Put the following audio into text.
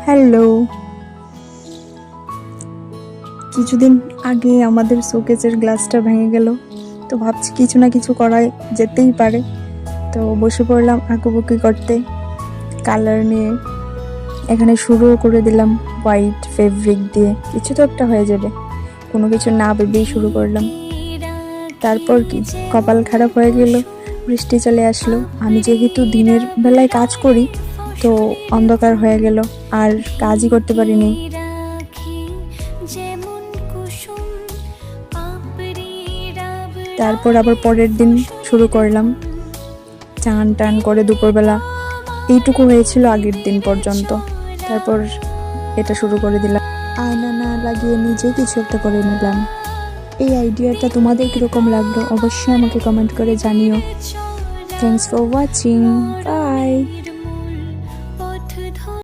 Hello. কিছুদিন আগে আমাদের শোকেসের গ্লাসটা ভেঙে গেল, তো ভাবছি কিছু না কিছু করা যেতেই পারে। তো বসে পড়লাম আঁকাবুকি করতে কালার নিয়ে। এখানে শুরুও করে দিলাম হোয়াইট ফেব্রিক দিয়ে, কিছু তো একটা হয়ে যাবে, কোনো কিছু না ভেবেই শুরু করলাম। তারপর কি কপাল খারাপ হয়ে গেল, বৃষ্টি চলে আসলো। আমি যেহেতু দিনের বেলায় কাজ করি, তো অন্ধকার হয়ে গেল, আর কাজই করতে পারিনি। তারপর আবার পরের দিন শুরু করলাম, চান টান করে দুপুরবেলা এইটুকু হয়েছিল আগের দিন পর্যন্ত। তারপর এটা শুরু করে দিলাম, আয়না না লাগিয়ে নিজে কিছু একটা করে নিলাম। এই আইডিয়াটা তোমাদের কীরকম লাগলো অবশ্যই আমাকে কমেন্ট করে জানিও। Thanks for watching, by.